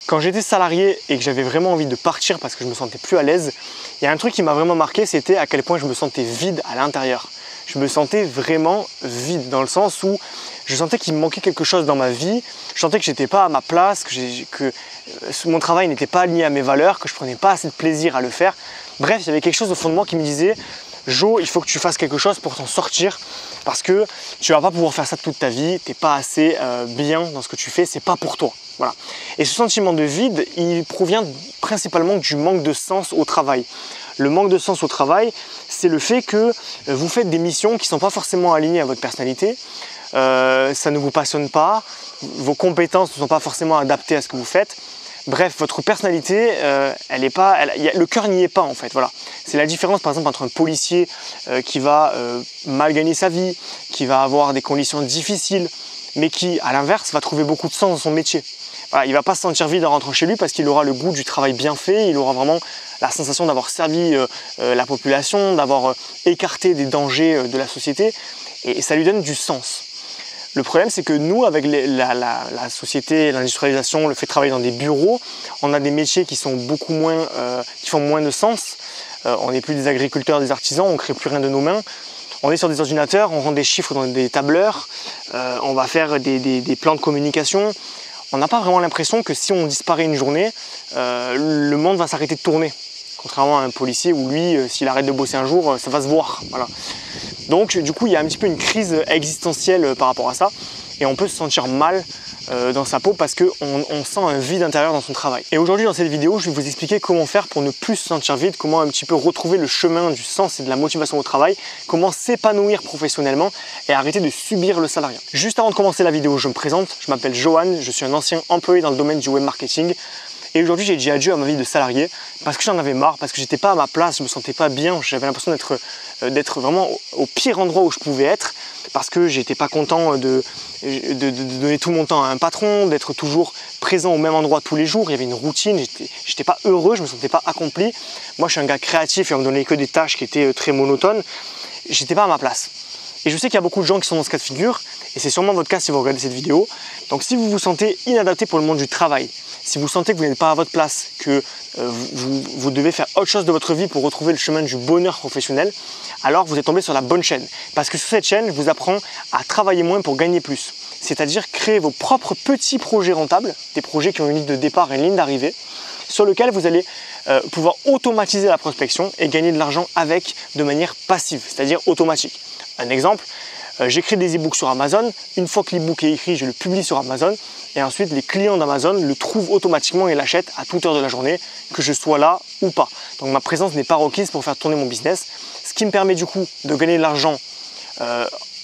Quand j'étais salarié et que j'avais vraiment envie de partir parce que je me sentais plus à l'aise, il y a un truc qui m'a vraiment marqué, c'était à quel point je me sentais vide à l'intérieur. Je me sentais vraiment vide dans le sens où je sentais qu'il me manquait quelque chose dans ma vie, je sentais que j'étais pas à ma place, que mon travail n'était pas aligné à mes valeurs, que je prenais pas assez de plaisir à le faire. Bref, il y avait quelque chose au fond de moi qui me disait « Jo, il faut que tu fasses quelque chose pour t'en sortir parce que tu vas pas pouvoir faire ça toute ta vie, tu n'es pas assez bien dans ce que tu fais, c'est pas pour toi. » Voilà. Et ce sentiment de vide, il provient principalement du manque de sens au travail. Le manque de sens au travail, c'est le fait que vous faites des missions qui ne sont pas forcément alignées à votre personnalité, ça ne vous passionne pas, vos compétences ne sont pas forcément adaptées à ce que vous faites. Bref, votre personnalité, le cœur n'y est pas en fait. Voilà. C'est la différence par exemple entre un policier qui va mal gagner sa vie, qui va avoir des conditions difficiles, mais qui, à l'inverse, va trouver beaucoup de sens dans son métier. Voilà, il ne va pas se sentir vide en rentrant chez lui parce qu'il aura le goût du travail bien fait, il aura vraiment la sensation d'avoir servi la population, d'avoir écarté des dangers de la société, et ça lui donne du sens. Le problème, c'est que nous, avec la société, l'industrialisation, le fait de travailler dans des bureaux, on a des métiers qui sont beaucoup moins, qui font moins de sens. On n'est plus des agriculteurs, des artisans, on ne crée plus rien de nos mains. On est sur des ordinateurs, on rend des chiffres dans des tableurs, on va faire des plans de communication. On n'a pas vraiment l'impression que si on disparaît une journée, le monde va s'arrêter de tourner. Contrairement à un policier où lui, s'il arrête de bosser un jour, ça va se voir. Voilà. Donc du coup, il y a un petit peu une crise existentielle par rapport à ça. Et on peut se sentir mal dans sa peau parce qu'on sent un vide intérieur dans son travail. Et aujourd'hui, dans cette vidéo, je vais vous expliquer comment faire pour ne plus se sentir vide, comment un petit peu retrouver le chemin du sens et de la motivation au travail, comment s'épanouir professionnellement et arrêter de subir le salariat. Juste avant de commencer la vidéo, je me présente, je m'appelle Johan, je suis un ancien employé dans le domaine du web marketing. Et aujourd'hui, j'ai dit adieu à ma vie de salarié parce que j'en avais marre, parce que j'étais pas à ma place, je me sentais pas bien, j'avais l'impression d'être vraiment au pire endroit où je pouvais être, parce que j'étais pas content de donner tout mon temps à un patron, d'être toujours présent au même endroit tous les jours. Il y avait une routine, j'étais pas heureux, je me sentais pas accompli. Moi, je suis un gars créatif et on me donnait que des tâches qui étaient très monotones. J'étais pas à ma place. Et je sais qu'il y a beaucoup de gens qui sont dans ce cas de figure, et c'est sûrement votre cas si vous regardez cette vidéo. Donc si vous vous sentez inadapté pour le monde du travail, si vous sentez que vous n'êtes pas à votre place, que vous devez faire autre chose de votre vie pour retrouver le chemin du bonheur professionnel, alors vous êtes tombé sur la bonne chaîne. Parce que sur cette chaîne, je vous apprends à travailler moins pour gagner plus. C'est-à-dire créer vos propres petits projets rentables, des projets qui ont une ligne de départ et une ligne d'arrivée, sur lequel vous allez pouvoir automatiser la prospection et gagner de l'argent avec de manière passive, c'est-à-dire automatique. Un exemple, j'écris des e-books sur Amazon, une fois que l'e-book est écrit, je le publie sur Amazon et ensuite les clients d'Amazon le trouvent automatiquement et l'achètent à toute heure de la journée, que je sois là ou pas. Donc ma présence n'est pas requise pour faire tourner mon business, ce qui me permet du coup de gagner de l'argent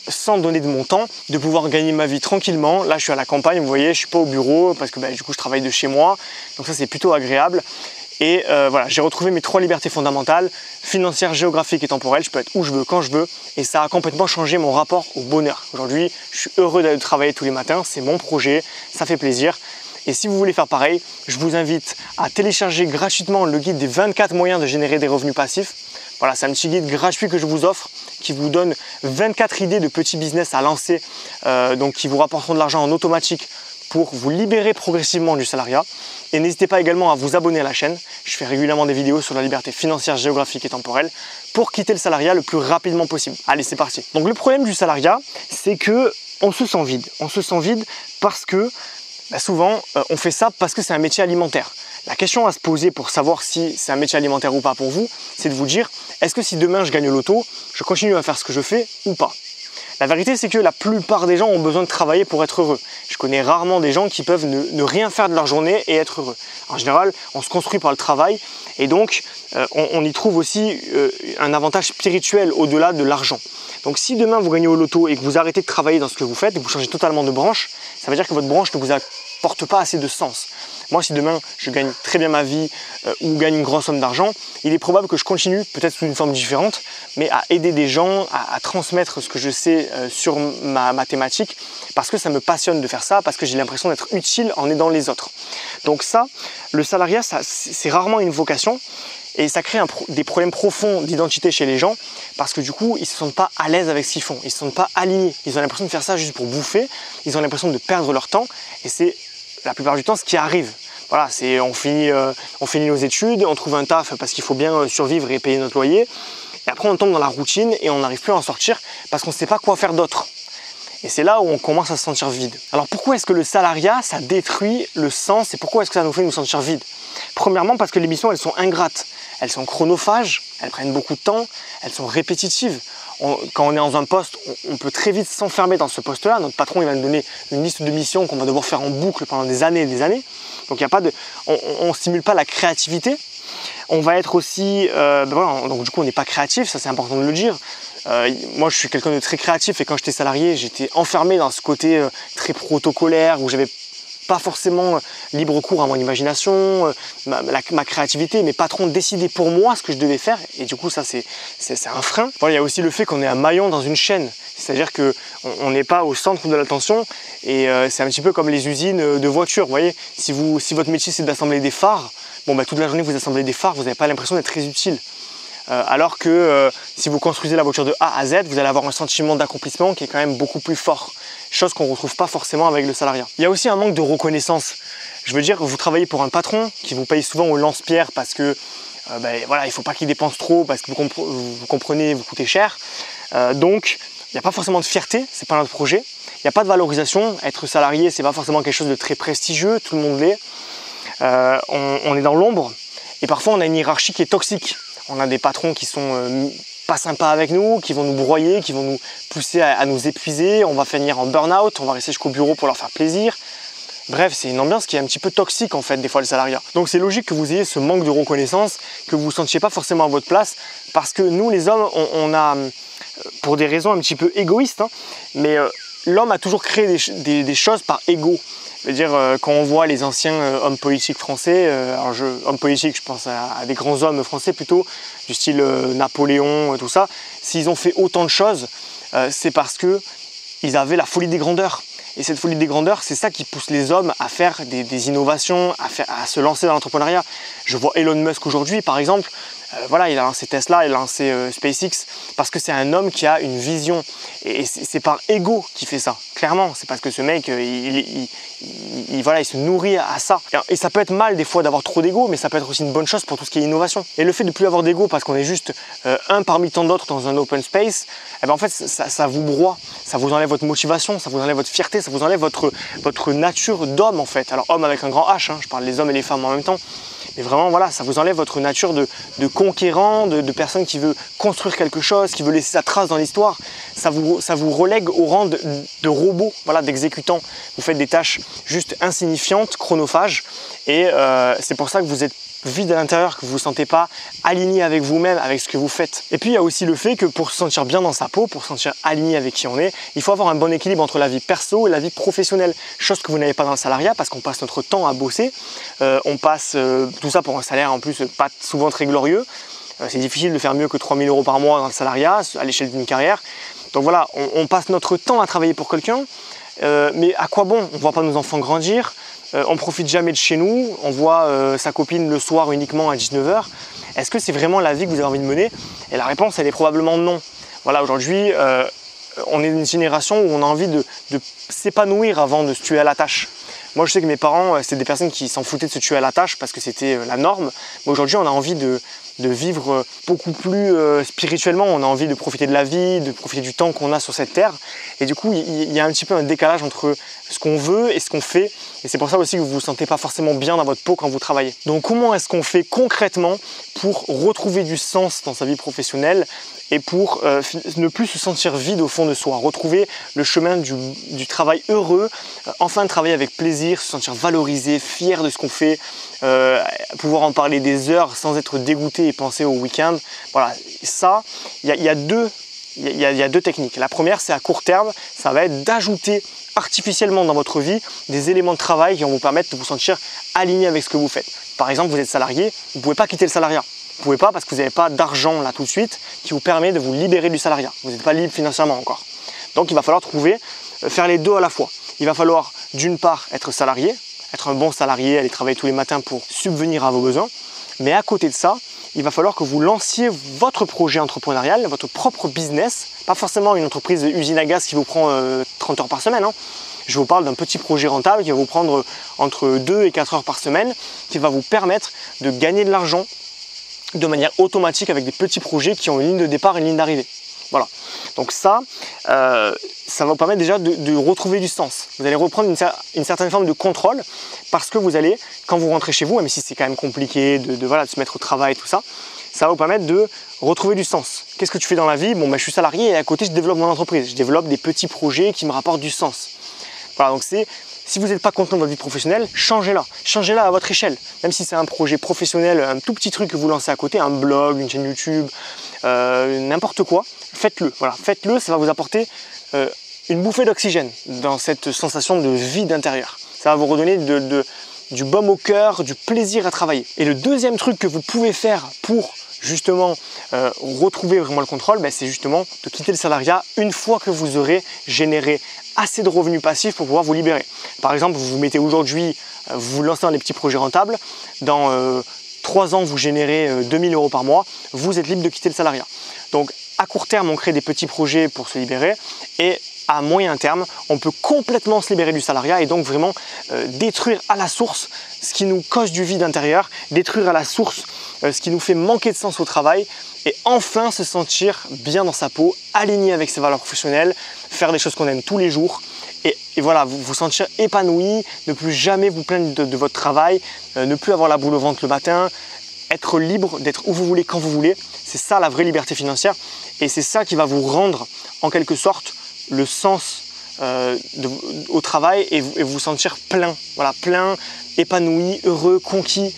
sans donner de mon temps, de pouvoir gagner ma vie tranquillement. Là je suis à la campagne, vous voyez, je ne suis pas au bureau parce que du coup je travaille de chez moi, donc ça c'est plutôt agréable. Et voilà, j'ai retrouvé mes 3 libertés fondamentales, financières, géographiques et temporelles. Je peux être où je veux, quand je veux. Et ça a complètement changé mon rapport au bonheur. Aujourd'hui, je suis heureux d'aller travailler tous les matins. C'est mon projet, ça fait plaisir. Et si vous voulez faire pareil, je vous invite à télécharger gratuitement le guide des 24 moyens de générer des revenus passifs. Voilà, c'est un petit guide gratuit que je vous offre qui vous donne 24 idées de petits business à lancer, donc qui vous rapporteront de l'argent en automatique pour vous libérer progressivement du salariat. Et n'hésitez pas également à vous abonner à la chaîne. Je fais régulièrement des vidéos sur la liberté financière, géographique et temporelle pour quitter le salariat le plus rapidement possible. Allez, c'est parti. Donc le problème du salariat, c'est que on se sent vide. On se sent vide parce que souvent, on fait ça parce que c'est un métier alimentaire. La question à se poser pour savoir si c'est un métier alimentaire ou pas pour vous, c'est de vous dire, est-ce que si demain je gagne le loto, je continue à faire ce que je fais ou pas ? La vérité, c'est que la plupart des gens ont besoin de travailler pour être heureux. Je connais rarement des gens qui peuvent ne rien faire de leur journée et être heureux. En général, on se construit par le travail et donc on y trouve aussi un avantage spirituel au-delà de l'argent. Donc si demain vous gagnez au loto et que vous arrêtez de travailler dans ce que vous faites et que vous changez totalement de branche, ça veut dire que votre branche ne vous apporte pas assez de sens. Moi, si demain je gagne très bien ma vie ou gagne une grosse somme d'argent, il est probable que je continue, peut-être sous une forme différente, mais à aider des gens, à transmettre ce que je sais sur ma thématique, parce que ça me passionne de faire ça, parce que j'ai l'impression d'être utile en aidant les autres. Donc ça, le salariat, c'est rarement une vocation. Et ça crée des problèmes profonds d'identité chez les gens parce que du coup, ils ne se sentent pas à l'aise avec ce qu'ils font. Ils ne se sentent pas alignés. Ils ont l'impression de faire ça juste pour bouffer. Ils ont l'impression de perdre leur temps. Et c'est la plupart du temps ce qui arrive. Voilà, on finit nos études, on trouve un taf parce qu'il faut bien survivre et payer notre loyer. Et après, on tombe dans la routine et on n'arrive plus à en sortir parce qu'on ne sait pas quoi faire d'autre. Et c'est là où on commence à se sentir vide. Alors pourquoi est-ce que le salariat, ça détruit le sens et pourquoi est-ce que ça nous fait nous sentir vide? Premièrement, parce que les missions, elles sont ingrates. Elles sont chronophages, elles prennent beaucoup de temps, elles sont répétitives. Quand on est dans un poste, on peut très vite s'enfermer dans ce poste-là. Notre patron, il va nous donner une liste de missions qu'on va devoir faire en boucle pendant des années et des années. Donc on ne stimule pas la créativité. On va être aussi, voilà, donc du coup on n'est pas créatif, ça c'est important de le dire. Moi je suis quelqu'un de très créatif et quand j'étais salarié j'étais enfermé dans ce côté très protocolaire où j'avais pas forcément libre cours à mon imagination, ma créativité. Mes patrons décidaient pour moi ce que je devais faire et du coup ça c'est un frein. Voilà, il y a aussi le fait qu'on est un maillon dans une chaîne, c'est-à-dire qu'on n'est pas au centre de l'attention et c'est un petit peu comme les usines de voitures. Vous voyez, si votre métier c'est d'assembler des phares, bon, toute la journée vous assemblez des phares, vous n'avez pas l'impression d'être très utile. Alors que si vous construisez la voiture de A à Z, vous allez avoir un sentiment d'accomplissement qui est quand même beaucoup plus fort. Chose qu'on ne retrouve pas forcément avec le salariat. Il y a aussi un manque de reconnaissance. Je veux dire, vous travaillez pour un patron qui vous paye souvent au lance-pierre parce que voilà, il ne faut pas qu'il dépense trop parce que vous comprenez, vous coûtez cher. Donc, il n'y a pas forcément de fierté, c'est pas notre projet. Il n'y a pas de valorisation. Être salarié, c'est pas forcément quelque chose de très prestigieux, tout le monde l'est. On est dans l'ombre et parfois on a une hiérarchie qui est toxique. On a des patrons qui sont pas sympas avec nous, qui vont nous broyer, qui vont nous pousser à nous épuiser. On va finir en burn-out, on va rester jusqu'au bureau pour leur faire plaisir. Bref, c'est une ambiance qui est un petit peu toxique en fait des fois le salariat. Donc c'est logique que vous ayez ce manque de reconnaissance, que vous ne vous sentiez pas forcément à votre place parce que nous les hommes, on a, pour des raisons un petit peu égoïstes, mais l'homme a toujours créé des choses par ego. Je veux dire, quand on voit les anciens hommes politiques français, hommes politiques, je pense à des grands hommes français plutôt, du style Napoléon, tout ça, s'ils ont fait autant de choses, c'est parce qu'ils avaient la folie des grandeurs. Et cette folie des grandeurs, c'est ça qui pousse les hommes à faire des innovations, à se lancer dans l'entrepreneuriat. Je vois Elon Musk aujourd'hui, par exemple, voilà, il a lancé Tesla, il a lancé SpaceX, parce que c'est un homme qui a une vision. Et c'est par ego qu'il fait ça, clairement. C'est parce que ce mec, voilà, il se nourrit à ça. Et ça peut être mal des fois d'avoir trop d'ego, mais ça peut être aussi une bonne chose pour tout ce qui est innovation. Et le fait de ne plus avoir d'ego parce qu'on est juste un parmi tant d'autres dans un open space, eh ben en fait, ça vous broie, ça vous enlève votre motivation, ça vous enlève votre fierté, ça vous enlève votre nature d'homme en fait. Alors homme avec un grand H, hein, je parle des hommes et les femmes en même temps. Mais vraiment, voilà, ça vous enlève votre nature de conquérant, de personne qui veut construire quelque chose, qui veut laisser sa trace dans l'histoire. Ça vous relègue au rang de robot, voilà, d'exécutant. Vous faites des tâches juste insignifiantes, chronophages. Et c'est pour ça que vous êtes vide à l'intérieur, que vous ne vous sentez pas aligné avec vous-même, avec ce que vous faites. Et puis il y a aussi le fait que pour se sentir bien dans sa peau, pour se sentir aligné avec qui on est, il faut avoir un bon équilibre entre la vie perso et la vie professionnelle. Chose que vous n'avez pas dans le salariat parce qu'on passe notre temps à bosser. On passe tout ça pour un salaire en plus pas souvent très glorieux. C'est difficile de faire mieux que 3 000 € par mois dans le salariat à l'échelle d'une carrière. Donc voilà, on passe notre temps à travailler pour quelqu'un. Mais à quoi bon? On ne voit pas nos enfants grandir. On ne profite jamais de chez nous, on voit sa copine le soir uniquement à 19 h. Est-ce que c'est vraiment la vie que vous avez envie de mener? Et la réponse, elle est probablement non. Voilà, aujourd'hui, on est une génération où on a envie de s'épanouir avant de se tuer à la tâche. Moi, je sais que mes parents, c'est des personnes qui s'en foutaient de se tuer à la tâche parce que c'était la norme. Mais aujourd'hui, on a envie de vivre beaucoup plus spirituellement. On a envie de profiter de la vie, de profiter du temps qu'on a sur cette terre. Et du coup, il y a un petit peu un décalage entre ce qu'on veut et ce qu'on fait. Et c'est pour ça aussi que vous ne vous sentez pas forcément bien dans votre peau quand vous travaillez. Donc comment est-ce qu'on fait concrètement pour retrouver du sens dans sa vie professionnelle et pour ne plus se sentir vide au fond de soi, retrouver le chemin du travail heureux, enfin travailler avec plaisir, se sentir valorisé, fier de ce qu'on fait, pouvoir en parler des heures sans être dégoûté et penser au week-end. Voilà, ça, il y a deux techniques. La première, c'est à court terme, ça va être d'ajouter artificiellement dans votre vie des éléments de travail qui vont vous permettre de vous sentir aligné avec ce que vous faites. Par exemple, vous êtes salarié, vous ne pouvez pas quitter le salariat. Vous ne pouvez pas parce que vous n'avez pas d'argent là tout de suite qui vous permet de vous libérer du salariat. Vous n'êtes pas libre financièrement encore. Donc il va falloir faire les deux à la fois. Il va falloir d'une part être salarié, être un bon salarié, aller travailler tous les matins pour subvenir à vos besoins. Mais à côté de ça, il va falloir que vous lanciez votre projet entrepreneurial, votre propre business, pas forcément une entreprise usine à gaz qui vous prend 30 heures par semaine. Je vous parle d'un petit projet rentable qui va vous prendre entre 2 et 4 heures par semaine, qui va vous permettre de gagner de l'argent de manière automatique avec des petits projets qui ont une ligne de départ et une ligne d'arrivée. Voilà. Donc ça va vous permettre déjà de retrouver du sens. Vous allez reprendre une certaine forme de contrôle parce que vous allez, quand vous rentrez chez vous, même si c'est quand même compliqué de se mettre au travail et tout ça, ça va vous permettre de retrouver du sens. Qu'est-ce que tu fais dans la vie? Bon, je suis salarié et à côté, je développe mon entreprise. Je développe des petits projets qui me rapportent du sens. Voilà, donc si vous n'êtes pas content de votre vie professionnelle, changez-la. Changez-la à votre échelle. Même si c'est un projet professionnel, un tout petit truc que vous lancez à côté, un blog, une chaîne YouTube, n'importe quoi, faites-le. Voilà, faites-le, ça va vous apporter une bouffée d'oxygène dans cette sensation de vide intérieur. Ça va vous redonner du baume au cœur, du plaisir à travailler. Et le deuxième truc que vous pouvez faire pour justement retrouver vraiment le contrôle, c'est justement de quitter le salariat une fois que vous aurez généré assez de revenus passifs pour pouvoir vous libérer. Par exemple, vous vous mettez aujourd'hui, vous vous lancez dans des petits projets rentables, dans 3 ans vous générez 2000 € par mois, vous êtes libre de quitter le salariat. Donc à court terme, on crée des petits projets pour se libérer et à moyen terme, on peut complètement se libérer du salariat et donc vraiment détruire à la source ce qui nous cause du vide intérieur, détruire à la source ce qui nous fait manquer de sens au travail et enfin se sentir bien dans sa peau, aligné avec ses valeurs professionnelles, faire des choses qu'on aime tous les jours et voilà, vous sentir épanoui, ne plus jamais vous plaindre de votre travail, ne plus avoir la boule au ventre le matin, être libre d'être où vous voulez, quand vous voulez. C'est ça la vraie liberté financière et c'est ça qui va vous rendre en quelque sorte le sens au travail et vous sentir plein, voilà, plein, épanoui, heureux, conquis,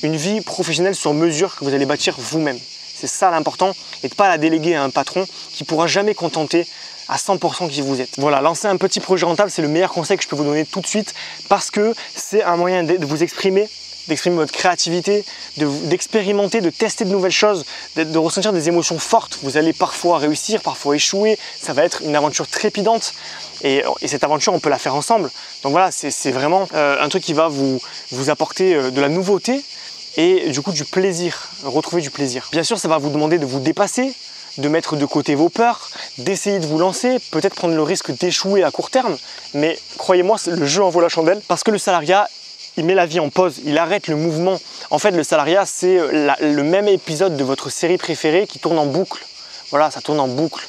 une vie professionnelle sur mesure que vous allez bâtir vous-même. C'est ça l'important et de ne pas la déléguer à un patron qui ne pourra jamais contenter à 100% qui vous êtes. Voilà, lancer un petit projet rentable, c'est le meilleur conseil que je peux vous donner tout de suite parce que c'est un moyen de vous exprimer, d'exprimer votre créativité, d'expérimenter, de tester de nouvelles choses, de ressentir des émotions fortes. Vous allez parfois réussir, parfois échouer. Ça va être une aventure trépidante et cette aventure, on peut la faire ensemble. Donc voilà, c'est vraiment un truc qui va vous apporter de la nouveauté et du coup du plaisir, retrouver du plaisir. Bien sûr, ça va vous demander de vous dépasser, de mettre de côté vos peurs, d'essayer de vous lancer, peut-être prendre le risque d'échouer à court terme, mais croyez-moi, le jeu en vaut la chandelle parce que le salariat, il met la vie en pause, il arrête le mouvement. En fait, le salariat, c'est le même épisode de votre série préférée qui tourne en boucle. Voilà, ça tourne en boucle.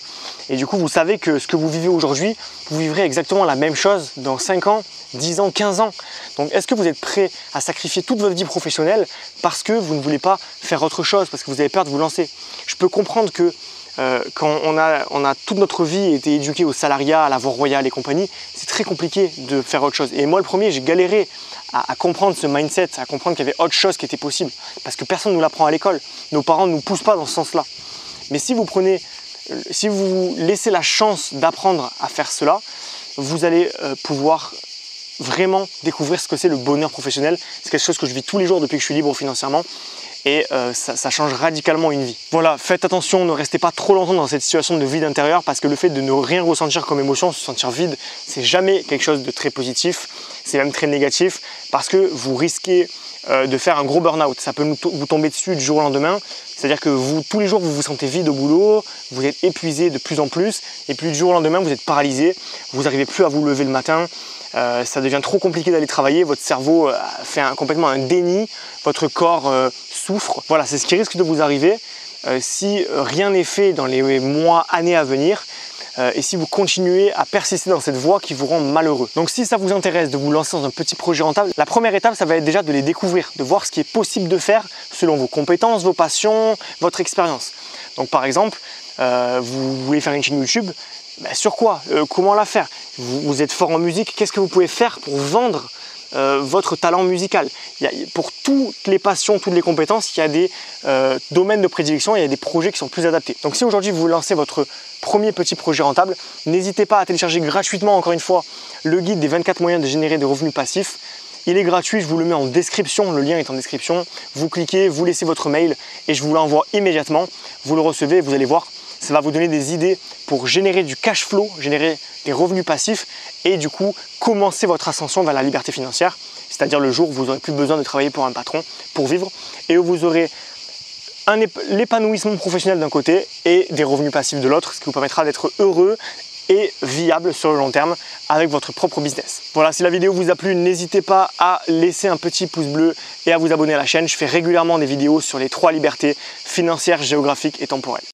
Et du coup, vous savez que ce que vous vivez aujourd'hui, vous vivrez exactement la même chose dans 5 ans, 10 ans, 15 ans. Donc, est-ce que vous êtes prêt à sacrifier toute votre vie professionnelle parce que vous ne voulez pas faire autre chose, parce que vous avez peur de vous lancer? Je peux comprendre que quand on a toute notre vie été éduqué au salariat, à la voie royale et compagnie, c'est très compliqué de faire autre chose. Et moi, le premier, j'ai galéré à comprendre ce mindset, à comprendre qu'il y avait autre chose qui était possible. Parce que personne ne nous l'apprend à l'école. Nos parents ne nous poussent pas dans ce sens-là. Mais si vous laissez la chance d'apprendre à faire cela, vous allez pouvoir vraiment découvrir ce que c'est le bonheur professionnel. C'est quelque chose que je vis tous les jours depuis que je suis libre financièrement. Et ça change radicalement une vie. Voilà, faites attention, ne restez pas trop longtemps dans cette situation de vide intérieur parce que le fait de ne rien ressentir comme émotion, se sentir vide, c'est jamais quelque chose de très positif, c'est même très négatif parce que vous risquez de faire un gros burn-out. Ça peut vous tomber dessus du jour au lendemain, c'est-à-dire que tous les jours, vous vous sentez vide au boulot, vous êtes épuisé de plus en plus et puis du jour au lendemain, vous êtes paralysé, vous n'arrivez plus à vous lever le matin. Ça devient trop compliqué d'aller travailler, votre cerveau fait complètement un déni, votre corps souffre. Voilà, c'est ce qui risque de vous arriver si rien n'est fait dans les mois, années à venir et si vous continuez à persister dans cette voie qui vous rend malheureux. Donc si ça vous intéresse de vous lancer dans un petit projet rentable, la première étape, ça va être déjà de les découvrir, de voir ce qui est possible de faire selon vos compétences, vos passions, votre expérience. Donc par exemple, vous voulez faire une chaîne YouTube, sur quoi? Comment la faire? Vous êtes fort en musique, qu'est-ce que vous pouvez faire pour vendre votre talent musical? Pour toutes les passions, toutes les compétences, il y a des domaines de prédilection, il y a des projets qui sont plus adaptés. Donc si aujourd'hui vous lancez votre premier petit projet rentable, n'hésitez pas à télécharger gratuitement, encore une fois, le guide des 24 moyens de générer des revenus passifs. Il est gratuit, je vous le mets en description, le lien est en description. Vous cliquez, vous laissez votre mail et je vous l'envoie immédiatement. Vous le recevez et vous allez voir, ça va vous donner des idées pour générer du cash flow, générer des revenus passifs et du coup commencer votre ascension vers la liberté financière, c'est-à-dire le jour où vous n'aurez plus besoin de travailler pour un patron pour vivre et où vous aurez l'épanouissement professionnel d'un côté et des revenus passifs de l'autre, ce qui vous permettra d'être heureux et viable sur le long terme avec votre propre business. Voilà, si la vidéo vous a plu, n'hésitez pas à laisser un petit pouce bleu et à vous abonner à la chaîne. Je fais régulièrement des vidéos sur les 3 libertés financières, géographiques et temporelles.